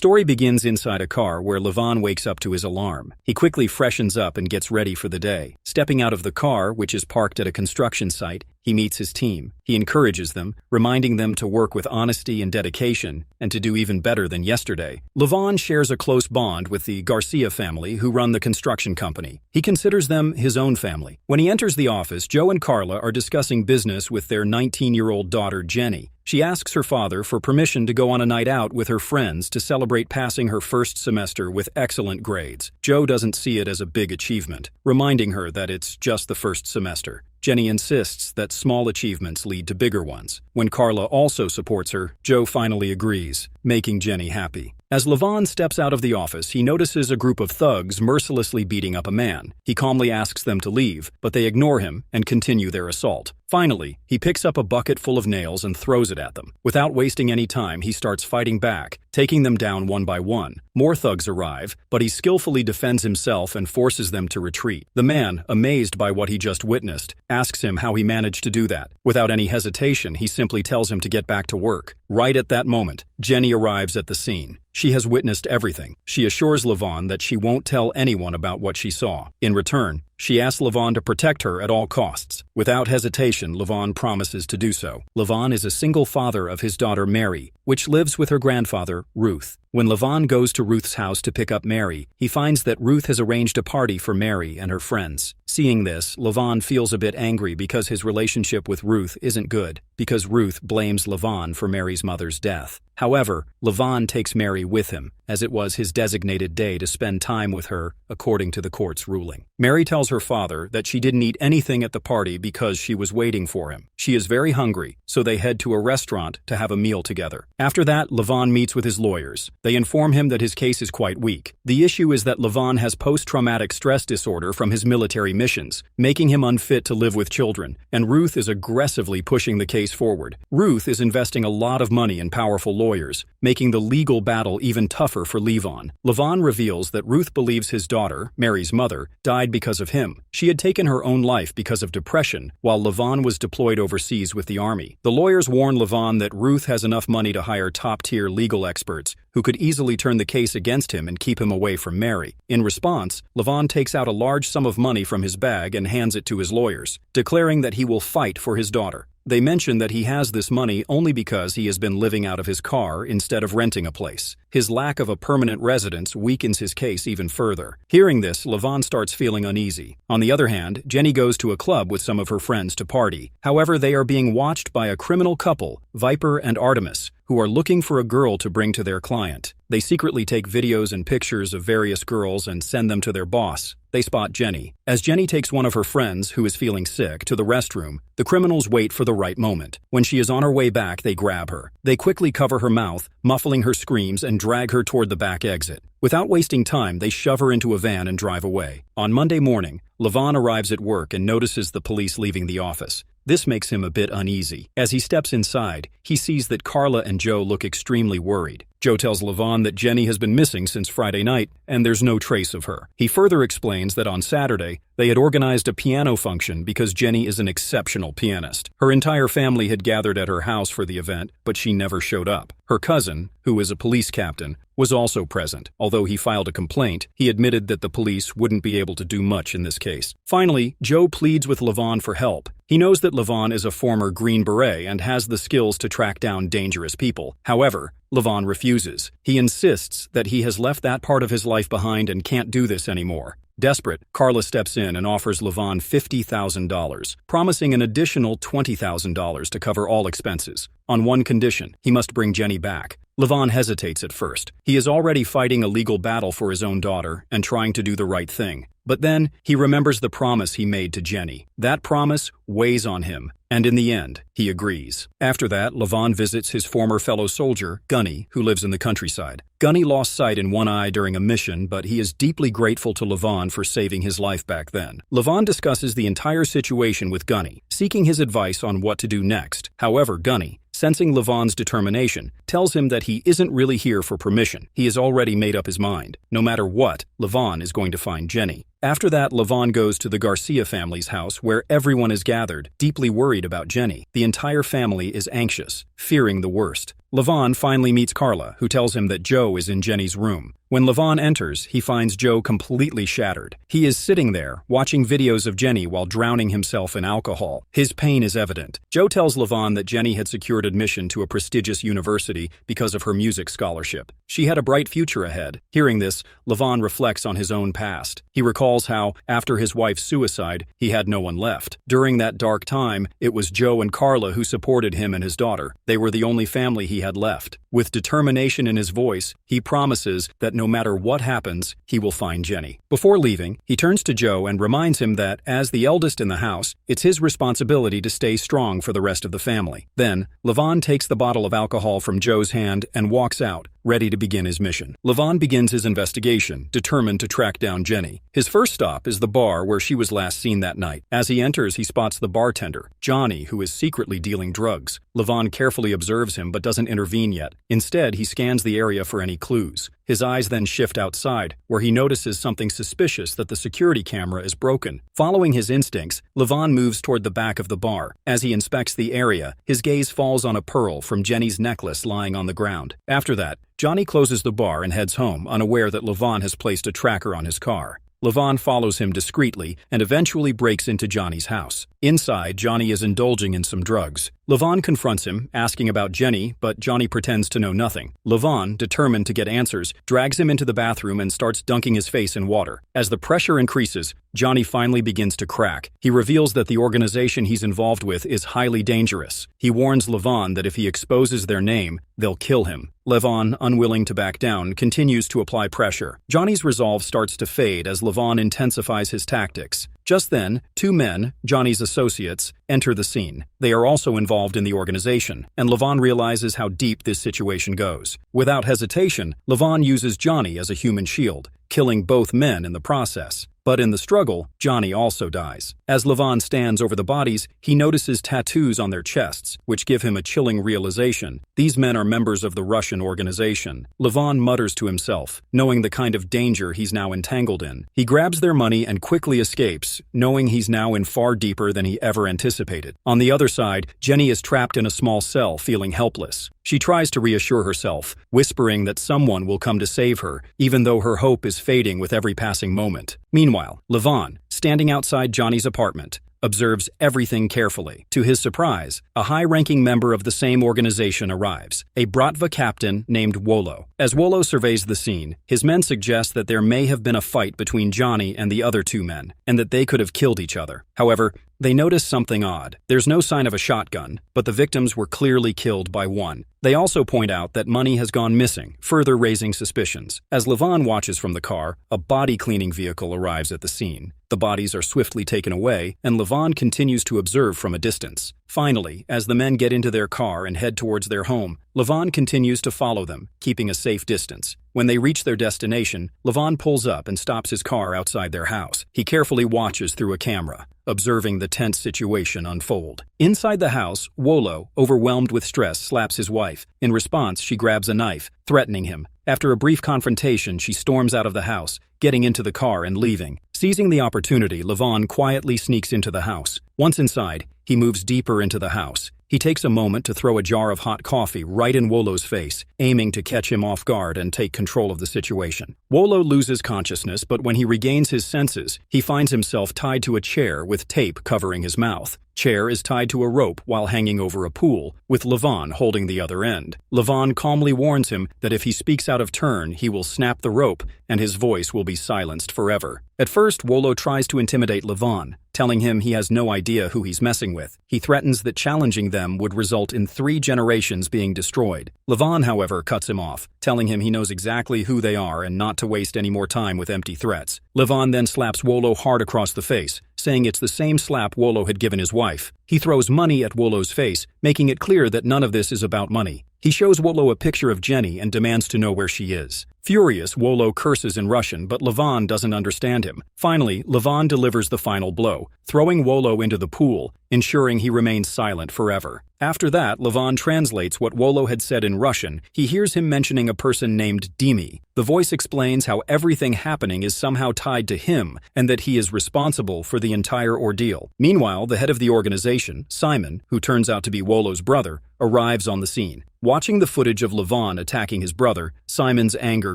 story begins inside a car where Levon wakes up to his alarm. He quickly freshens up and gets ready for the day. Stepping out of the car, which is parked at a construction site, he meets his team. He encourages them, reminding them to work with honesty and dedication and to do even better than yesterday. Levon shares a close bond with the Garcia family who run the construction company. He considers them his own family. When he enters the office, Joe and Carla are discussing business with their 19-year-old daughter, Jenny. She asks her father for permission to go on a night out with her friends to celebrate passing her first semester with excellent grades. Joe doesn't see it as a big achievement, reminding her that it's just the first semester. Jenny insists that small achievements lead to bigger ones. When Carla also supports her, Joe finally agrees, making Jenny happy. As Levon steps out of the office, he notices a group of thugs mercilessly beating up a man. He calmly asks them to leave, but they ignore him and continue their assault. Finally, he picks up a bucket full of nails and throws it at them. Without wasting any time, he starts fighting back, taking them down one by one. More thugs arrive, but he skillfully defends himself and forces them to retreat. The man, amazed by what he just witnessed, asks him how he managed to do that. Without any hesitation, he simply tells him to get back to work. Right at that moment, Jenny arrives at the scene. She has witnessed everything. She assures Levon that she won't tell anyone about what she saw. In return, she asks Levon to protect her at all costs. Without hesitation, Levon promises to do so. Levon is a single father of his daughter Mary, which lives with her grandfather, Ruth. When Levon goes to Ruth's house to pick up Mary, he finds that Ruth has arranged a party for Mary and her friends. Seeing this, Levon feels a bit angry because his relationship with Ruth isn't good, because Ruth blames Levon for Mary's mother's death. However, Levon takes Mary with him, as it was his designated day to spend time with her, according to the court's ruling. Mary tells her father that she didn't eat anything at the party because she was waiting for him. She is very hungry, so they head to a restaurant to have a meal together. After that, Levon meets with his lawyers. They inform him that his case is quite weak. The issue is that Levon has post-traumatic stress disorder from his military missions, making him unfit to live with children, and Ruth is aggressively pushing the case forward. Ruth is investing a lot of money in powerful lawyers, making the legal battle even tougher for Levon. Levon reveals that Ruth believes his daughter, Mary's mother, died because of him. She had taken her own life because of depression, while Levon was deployed overseas with the army. The lawyers warn Levon that Ruth has enough money to hire top-tier legal experts who could easily turn the case against him and keep him away from Mary. In response, Levon takes out a large sum of money from his bag and hands it to his lawyers, declaring that he will fight for his daughter. They mention that he has this money only because he has been living out of his car instead of renting a place. His lack of a permanent residence weakens his case even further. Hearing this, Levon starts feeling uneasy. On the other hand, Jenny goes to a club with some of her friends to party. However, they are being watched by a criminal couple, Viper and Artemis, who are looking for a girl to bring to their client. They secretly take videos and pictures of various girls and send them to their boss. They spot Jenny. As Jenny takes one of her friends, who is feeling sick, to the restroom, the criminals wait for the right moment. When she is on her way back, they grab her. They quickly cover her mouth, muffling her screams, and drag her toward the back exit. Without wasting time, they shove her into a van and drive away. On Monday morning, Levon arrives at work and notices the police leaving the office. This makes him a bit uneasy. As he steps inside, he sees that Carla and Joe look extremely worried. Joe tells Levon that Jenny has been missing since Friday night, and there's no trace of her. He further explains that on Saturday, they had organized a piano function because Jenny is an exceptional pianist. Her entire family had gathered at her house for the event, but she never showed up. Her cousin, who is a police captain, was also present. Although he filed a complaint, he admitted that the police wouldn't be able to do much in this case. Finally, Joe pleads with Levon for help. He knows that Levon is a former Green Beret and has the skills to track down dangerous people. However, Levon refuses. He insists that he has left that part of his life behind and can't do this anymore. Desperate, Carla steps in and offers Levon $50,000, promising an additional $20,000 to cover all expenses. On one condition, he must bring Jenny back. Levon hesitates at first. He is already fighting a legal battle for his own daughter and trying to do the right thing. But then, he remembers the promise he made to Jenny. That promise weighs on him, and in the end, he agrees. After that, Levon visits his former fellow soldier, Gunny, who lives in the countryside. Gunny lost sight in one eye during a mission, but he is deeply grateful to Levon for saving his life back then. Levon discusses the entire situation with Gunny, seeking his advice on what to do next. However, Gunny, sensing Levon's determination, tells him that he isn't really here for permission. He has already made up his mind. No matter what, Levon is going to find Jenny. After that, Levon goes to the Garcia family's house where everyone is gathered, deeply worried about Jenny. The entire family is anxious. fearing the worst. Levon finally meets Carla, who tells him that Joe is in Jenny's room. When Levon enters, he finds Joe completely shattered. He is sitting there, watching videos of Jenny while drowning himself in alcohol. His pain is evident. Joe tells Levon that Jenny had secured admission to a prestigious university because of her music scholarship. She had a bright future ahead. Hearing this, Levon reflects on his own past. He recalls how, after his wife's suicide, he had no one left. During that dark time, it was Joe and Carla who supported him and his daughter. They were the only family he had left. With determination in his voice, he promises that no matter what happens, he will find Jenny. Before leaving, he turns to Joe and reminds him that, as the eldest in the house, it's his responsibility to stay strong for the rest of the family. Then, Levon takes the bottle of alcohol from Joe's hand and walks out, ready to begin his mission. Levon begins his investigation, determined to track down Jenny. His first stop is the bar where she was last seen that night. As he enters, he spots the bartender, Johnny, who is secretly dealing drugs. Levon carefully observes him but doesn't intervene yet. Instead, he scans the area for any clues. His eyes then shift outside, where he notices something suspicious that the security camera is broken. Following his instincts, Levon moves toward the back of the bar. As he inspects the area, his gaze falls on a pearl from Jenny's necklace lying on the ground. After that, Johnny closes the bar and heads home, unaware that Levon has placed a tracker on his car. Levon follows him discreetly and eventually breaks into Johnny's house. Inside, Johnny is indulging in some drugs. Levon confronts him, asking about Jenny, but Johnny pretends to know nothing. Levon, determined to get answers, drags him into the bathroom and starts dunking his face in water. As the pressure increases, Johnny finally begins to crack. He reveals that the organization he's involved with is highly dangerous. He warns Levon that if he exposes their name, they'll kill him. Levon, unwilling to back down, continues to apply pressure. Johnny's resolve starts to fade as Levon intensifies his tactics. Just then, two men, Johnny's associates, enter the scene. They are also involved in the organization, and Levon realizes how deep this situation goes. Without hesitation, Levon uses Johnny as a human shield, killing both men in the process. But in the struggle, Johnny also dies. As Levon stands over the bodies, he notices tattoos on their chests, which give him a chilling realization. These men are members of the Russian organization. Levon mutters to himself, knowing the kind of danger he's now entangled in. He grabs their money and quickly escapes, knowing he's now in far deeper than he ever anticipated. On the other side, Jenny is trapped in a small cell, feeling helpless. She tries to reassure herself, whispering that someone will come to save her, even though her hope is fading with every passing moment. Meanwhile, Levon, standing outside Johnny's apartment, observes everything carefully. To his surprise, a high-ranking member of the same organization arrives, a Bratva captain named Wolo. As Wolo surveys the scene, his men suggest that there may have been a fight between Johnny and the other two men, and that they could have killed each other. However, they notice something odd. There's no sign of a shotgun, but the victims were clearly killed by one. They also point out that money has gone missing, further raising suspicions. As Levon watches from the car, a body-cleaning vehicle arrives at the scene. The bodies are swiftly taken away, and Levon continues to observe from a distance. Finally, as the men get into their car and head towards their home, Levon continues to follow them, keeping a safe distance. When they reach their destination, Levon pulls up and stops his car outside their house. He carefully watches through a camera, observing the tense situation unfold. Inside the house, Wolo, overwhelmed with stress, slaps his wife. In response, she grabs a knife, threatening him. After a brief confrontation, she storms out of the house, getting into the car and leaving. Seizing the opportunity, Levon quietly sneaks into the house. Once inside, he moves deeper into the house. He takes a moment to throw a jar of hot coffee right in Wolo's face, aiming to catch him off guard and take control of the situation. Wolo loses consciousness, but when he regains his senses, he finds himself tied to a chair with tape covering his mouth. Chair is tied to a rope while hanging over a pool, with Levon holding the other end. Levon calmly warns him that if he speaks out of turn, he will snap the rope and his voice will be silenced forever. At first, Wolo tries to intimidate Levon, telling him he has no idea who he's messing with. He threatens that challenging them would result in 3 generations being destroyed. Levon, however, cuts him off, telling him he knows exactly who they are and not to waste any more time with empty threats. Levon then slaps Wolo hard across the face, saying it's the same slap Wolo had given his wife. He throws money at Wolo's face, making it clear that none of this is about money. He shows Wolo a picture of Jenny and demands to know where she is. Furious, Wolo curses in Russian, but Levon doesn't understand him. Finally, Levon delivers the final blow, throwing Wolo into the pool, ensuring he remains silent forever. After that, Levon translates what Wolo had said in Russian. He hears him mentioning a person named Dimi. The voice explains how everything happening is somehow tied to him and that he is responsible for the entire ordeal. Meanwhile, the head of the organization, Simon, who turns out to be Wolo's brother, arrives on the scene. Watching the footage of Levon attacking his brother, Simon's anger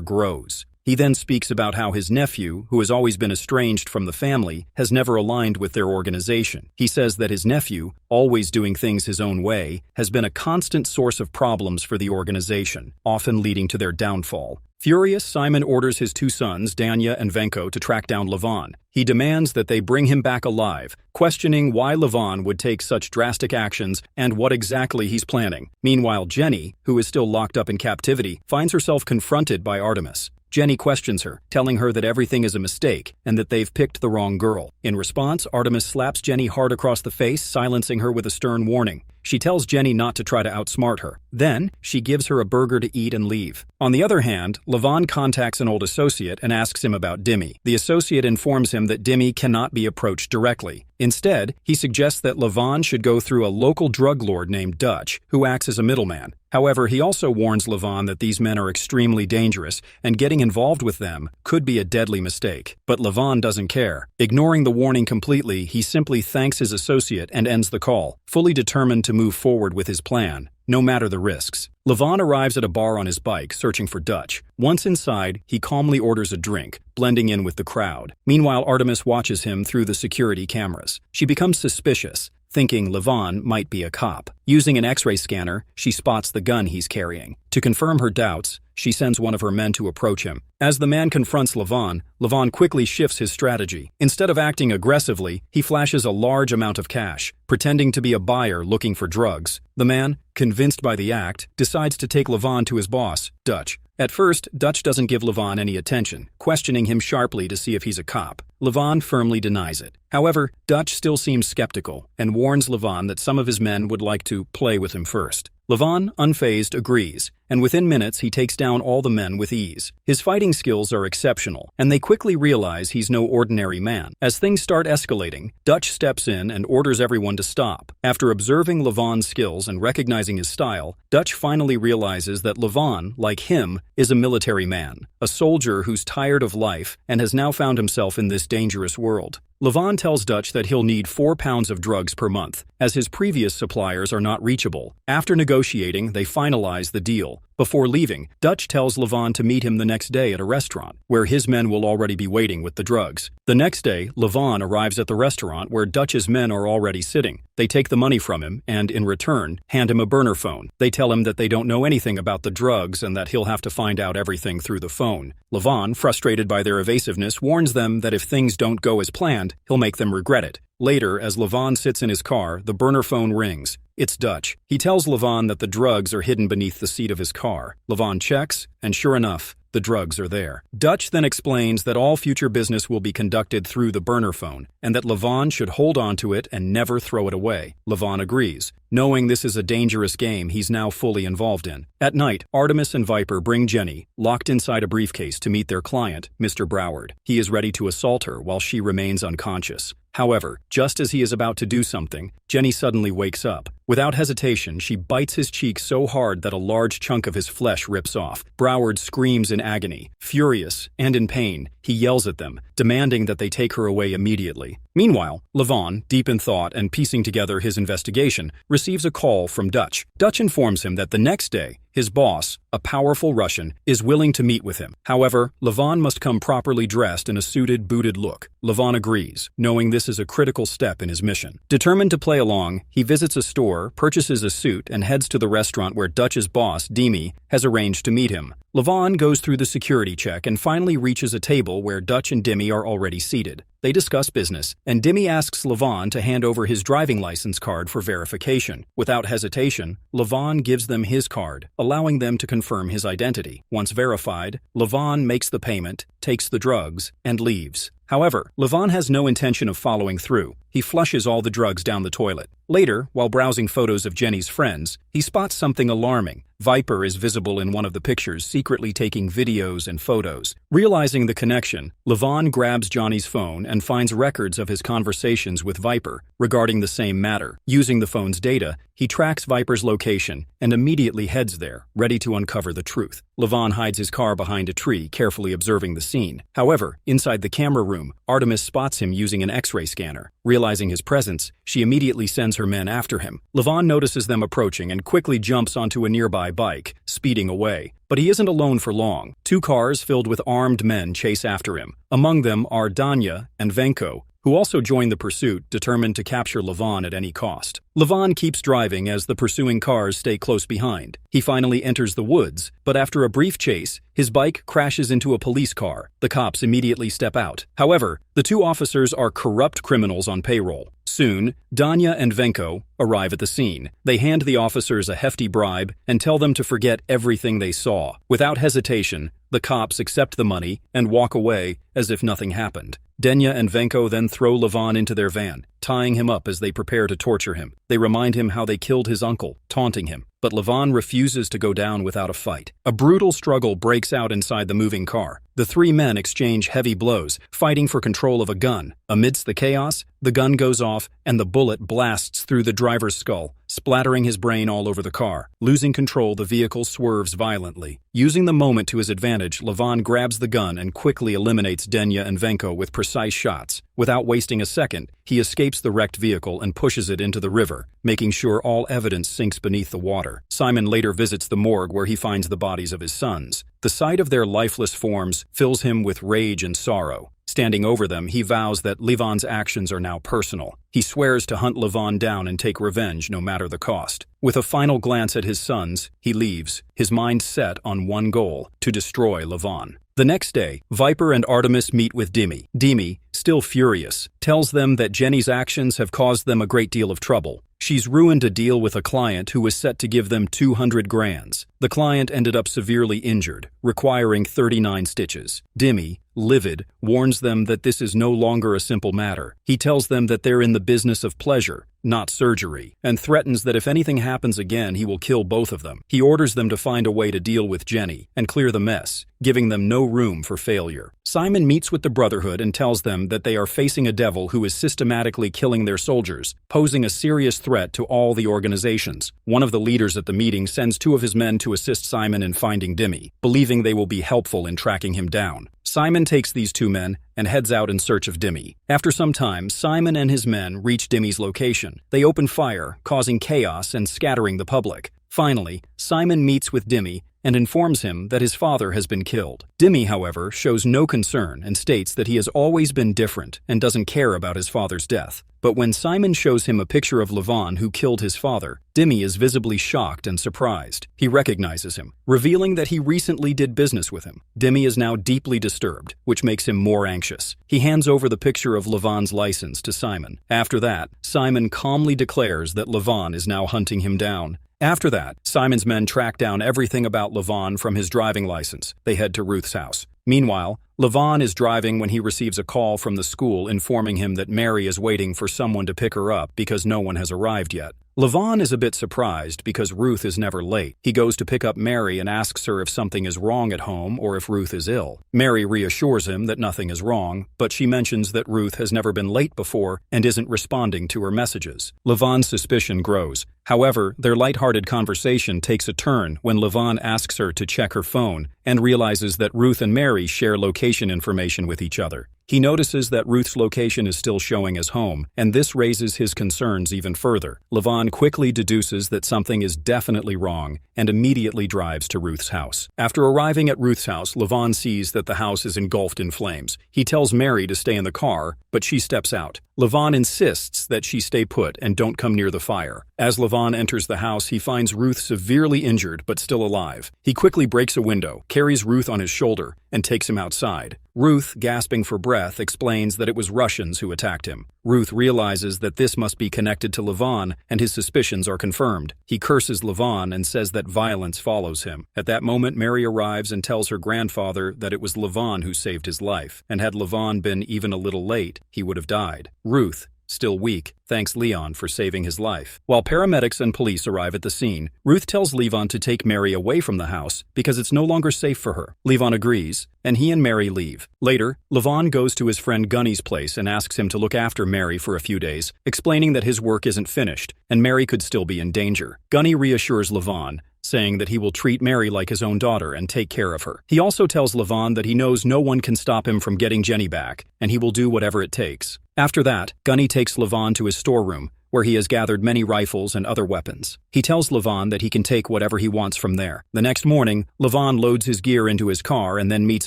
grows. He then speaks about how his nephew, who has always been estranged from the family, has never aligned with their organization. He says that his nephew, always doing things his own way, has been a constant source of problems for the organization, often leading to their downfall. Furious, Simon orders his two sons, Danya and Venko, to track down Levon. He demands that they bring him back alive, questioning why Levon would take such drastic actions and what exactly he's planning. Meanwhile, Jenny, who is still locked up in captivity, finds herself confronted by Artemis. Jenny questions her, telling her that everything is a mistake and that they've picked the wrong girl. In response, Artemis slaps Jenny hard across the face, silencing her with a stern warning. She tells Jenny not to try to outsmart her. Then, she gives her a burger to eat and leave. On the other hand, Levon contacts an old associate and asks him about Dimi. The associate informs him that Dimi cannot be approached directly. Instead, he suggests that Levon should go through a local drug lord named Dutch, who acts as a middleman. However, he also warns Levon that these men are extremely dangerous, and getting involved with them could be a deadly mistake. But Levon doesn't care. Ignoring the warning completely, he simply thanks his associate and ends the call, fully determined to move forward with his plan, no matter the risks. Levon arrives at a bar on his bike, searching for Dutch. Once inside, he calmly orders a drink, blending in with the crowd. Meanwhile, Artemis watches him through the security cameras. She becomes suspicious, thinking Levon might be a cop. Using an X-ray scanner, she spots the gun he's carrying. To confirm her doubts, she sends one of her men to approach him. As the man confronts Levon, Levon quickly shifts his strategy. Instead of acting aggressively, he flashes a large amount of cash, pretending to be a buyer looking for drugs. The man, convinced by the act, decides to take Levon to his boss, Dutch. At first, Dutch doesn't give Levon any attention, questioning him sharply to see if he's a cop. Levon firmly denies it. However, Dutch still seems skeptical and warns Levon that some of his men would like to play with him first. Levon, unfazed, agrees, and within minutes he takes down all the men with ease. His fighting skills are exceptional, and they quickly realize he's no ordinary man. As things start escalating, Dutch steps in and orders everyone to stop. After observing Levon's skills and recognizing his style, Dutch finally realizes that Levon, like him, is a military man, a soldier who's tired of life and has now found himself in this dangerous world. Levon tells Dutch that he'll need 4 pounds of drugs per month, as his previous suppliers are not reachable. After negotiating, they finalize the deal. Before leaving, Dutch tells Levon to meet him the next day at a restaurant, where his men will already be waiting with the drugs. The next day, Levon arrives at the restaurant where Dutch's men are already sitting. They take the money from him and, in return, hand him a burner phone. They tell him that they don't know anything about the drugs and that he'll have to find out everything through the phone. Levon, frustrated by their evasiveness, warns them that if things don't go as planned, he'll make them regret it. Later, as Levon sits in his car, the burner phone rings. It's Dutch. He tells Levon that the drugs are hidden beneath the seat of his car. Levon checks, and sure enough, the drugs are there. Dutch then explains that all future business will be conducted through the burner phone, and that Levon should hold on to it and never throw it away. Levon agrees, knowing this is a dangerous game he's now fully involved in. At night, Artemis and Viper bring Jenny, locked inside a briefcase, to meet their client, Mr. Broward. He is ready to assault her while she remains unconscious. However, just as he is about to do something, Jenny suddenly wakes up. Without hesitation, she bites his cheek so hard that a large chunk of his flesh rips off. Broward screams in agony. Furious and in pain, he yells at them, demanding that they take her away immediately. Meanwhile, Levon, deep in thought and piecing together his investigation, receives a call from Dutch. Dutch informs him that the next day, his boss, a powerful Russian, is willing to meet with him. However, Levon must come properly dressed in a suited, booted look. Levon agrees, knowing this is a critical step in his mission. Determined to play along, he visits a store, purchases a suit, and heads to the restaurant where Dutch's boss, Dimi, has arranged to meet him. Levon goes through the security check and finally reaches a table where Dutch and Dimi are already seated. They discuss business, and Dimi asks Levon to hand over his driving license card for verification. Without hesitation, Levon gives them his card, allowing them to confirm his identity. Once verified, Levon makes the payment, takes the drugs, and leaves. However, Levon has no intention of following through. He flushes all the drugs down the toilet. Later, while browsing photos of Jenny's friends, he spots something alarming. Viper is visible in one of the pictures, secretly taking videos and photos. Realizing the connection, Levon grabs Johnny's phone and finds records of his conversations with Viper regarding the same matter. Using the phone's data, he tracks Viper's location and immediately heads there, ready to uncover the truth. Levon hides his car behind a tree, carefully observing the scene. However, inside the camera room, Artemis spots him using an X-ray scanner. Realizing his presence, she immediately sends her men after him. Levon notices them approaching and quickly jumps onto a nearby bike, speeding away. But he isn't alone for long. Two cars filled with armed men chase after him. Among them are Danya and Venko, who also join the pursuit, determined to capture Levon at any cost. Levon keeps driving as the pursuing cars stay close behind. He finally enters the woods, but after a brief chase, his bike crashes into a police car. The cops immediately step out. However, the two officers are corrupt criminals on payroll. Soon, Danya and Venko arrive at the scene. They hand the officers a hefty bribe and tell them to forget everything they saw. Without hesitation, the cops accept the money and walk away as if nothing happened. Danya and Venko then throw Levon into their van, tying him up as they prepare to torture him. They remind him how they killed his uncle, taunting him. But Levon refuses to go down without a fight. A brutal struggle breaks out inside the moving car. The three men exchange heavy blows, fighting for control of a gun. Amidst the chaos, the gun goes off and the bullet blasts through the driver's skull, splattering his brain all over the car. Losing control, the vehicle swerves violently. Using the moment to his advantage, Levon grabs the gun and quickly eliminates Danya and Venko with precise shots. Without wasting a second, he escapes the wrecked vehicle and pushes it into the river, making sure all evidence sinks beneath the water. Simon later visits the morgue where he finds the bodies of his sons. The sight of their lifeless forms fills him with rage and sorrow. Standing over them, he vows that Levon's actions are now personal. He swears to hunt Levon down and take revenge no matter the cost. With a final glance at his sons, he leaves, his mind set on one goal: to destroy Levon. The next day, Viper and Artemis meet with Dimi. Dimi, still furious, tells them that Jenny's actions have caused them a great deal of trouble. She's ruined a deal with a client who was set to give them 200 grand. The client ended up severely injured, requiring 39 stitches. Dimi, livid, warns them that this is no longer a simple matter. He tells them that they're in the business of pleasure, not surgery, and threatens that if anything happens again, he will kill both of them. He orders them to find a way to deal with Jenny and clear the mess, giving them no room for failure. Simon meets with the Brotherhood and tells them that they are facing a devil who is systematically killing their soldiers, posing a serious threat to all the organizations. One of the leaders at the meeting sends two of his men to assist Simon in finding Dimi, believing they will be helpful in tracking him down. Simon takes these two men and heads out in search of Dimi. After some time, Simon and his men reach Dimi's location. They open fire, causing chaos and scattering the public. Finally, Simon meets with Dimi and informs him that his father has been killed. Dimi, however, shows no concern and states that he has always been different and doesn't care about his father's death. But when Simon shows him a picture of Levon who killed his father, Dimi is visibly shocked and surprised. He recognizes him, revealing that he recently did business with him. Dimi is now deeply disturbed, which makes him more anxious. He hands over the picture of Levon's license to Simon. After that, Simon calmly declares that Levon is now hunting him down. After that, Simon's men track down everything about Levon from his driving license. They head to Ruth's house. Meanwhile, Levon is driving when he receives a call from the school informing him that Mary is waiting for someone to pick her up because no one has arrived yet. Levon is a bit surprised because Ruth is never late. He goes to pick up Mary and asks her if something is wrong at home or if Ruth is ill. Mary reassures him that nothing is wrong, but she mentions that Ruth has never been late before and isn't responding to her messages. Levon's suspicion grows. However, their lighthearted conversation takes a turn when Levon asks her to check her phone and realizes that Ruth and Mary share location information with each other. He notices that Ruth's location is still showing as home, and this raises his concerns even further. Levon quickly deduces that something is definitely wrong and immediately drives to Ruth's house. After arriving at Ruth's house, Levon sees that the house is engulfed in flames. He tells Mary to stay in the car, but she steps out. Levon insists that she stay put and don't come near the fire. As Levon enters the house, he finds Ruth severely injured but still alive. He quickly breaks a window, carries Ruth on his shoulder, and takes him outside. Ruth, gasping for breath, explains that it was Russians who attacked him. Ruth realizes that this must be connected to Levon, and his suspicions are confirmed. He curses Levon and says that violence follows him. At that moment, Mary arrives and tells her grandfather that it was Levon who saved his life, and had Levon been even a little late, he would have died. Ruth, still weak, thanks Leon for saving his life. While paramedics and police arrive at the scene, Ruth tells Levon to take Mary away from the house because it's no longer safe for her. Levon agrees, and he and Mary leave. Later, Levon goes to his friend Gunny's place and asks him to look after Mary for a few days, explaining that his work isn't finished, and Mary could still be in danger. Gunny reassures Levon, saying that he will treat Mary like his own daughter and take care of her. He also tells Levon that he knows no one can stop him from getting Jenny back, and he will do whatever it takes. After that, Gunny takes Levon to his storeroom, where he has gathered many rifles and other weapons. He tells Levon that he can take whatever he wants from there. The next morning, Levon loads his gear into his car and then meets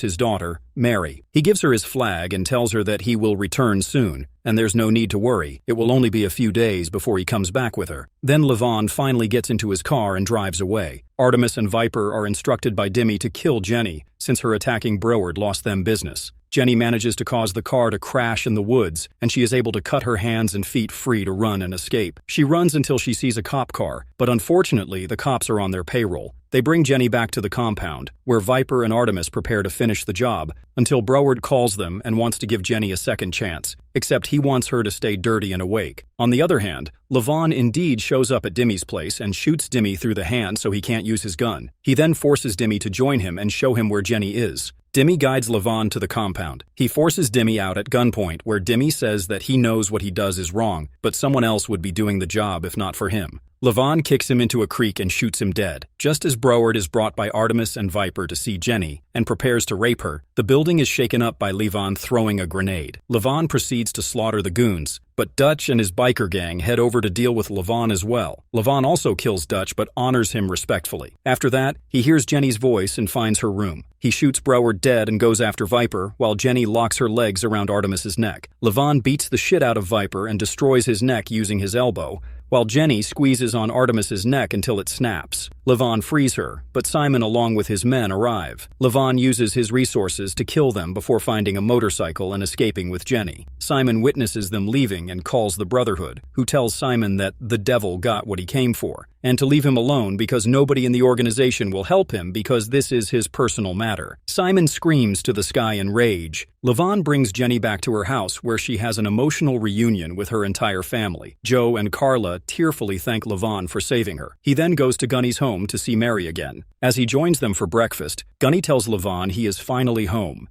his daughter, Mary. He gives her his flag and tells her that he will return soon, and there's no need to worry. It will only be a few days before he comes back with her. Then Levon finally gets into his car and drives away. Artemis and Viper are instructed by Dimmy to kill Jenny, since her attacking Broward lost them business. Jenny manages to cause the car to crash in the woods, and she is able to cut her hands and feet free to run and escape. She runs until she sees a cop car, but unfortunately the cops are on their payroll. They bring Jenny back to the compound, where Viper and Artemis prepare to finish the job, until Broward calls them and wants to give Jenny a second chance, except he wants her to stay dirty and awake. On the other hand, Levon indeed shows up at Dimmy's place and shoots Dimmy through the hand so he can't use his gun. He then forces Dimmy to join him and show him where Jenny is. Dimmy guides Levon to the compound. He forces Dimmy out at gunpoint, where Dimmy says that he knows what he does is wrong, but someone else would be doing the job if not for him. Levon kicks him into a creek and shoots him dead. Just as Broward is brought by Artemis and Viper to see Jenny and prepares to rape her, the building is shaken up by Levon throwing a grenade. Levon proceeds to slaughter the goons, but Dutch and his biker gang head over to deal with Levon as well. Levon also kills Dutch but honors him respectfully. After that, he hears Jenny's voice and finds her room. He shoots Broward dead and goes after Viper, while Jenny locks her legs around Artemis's neck. Levon beats the shit out of Viper and destroys his neck using his elbow, while Jenny squeezes on Artemis's neck until it snaps. Levon frees her, but Simon along with his men arrive. Levon uses his resources to kill them before finding a motorcycle and escaping with Jenny. Simon witnesses them leaving and calls the Brotherhood, who tells Simon that the devil got what he came for, and to leave him alone because nobody in the organization will help him because this is his personal matter. Simon screams to the sky in rage. Levon brings Jenny back to her house where she has an emotional reunion with her entire family. Joe and Carla tearfully thank Levon for saving her. He then goes to Gunny's home to see Mary again. As he joins them for breakfast, Gunny tells Levon he is finally home,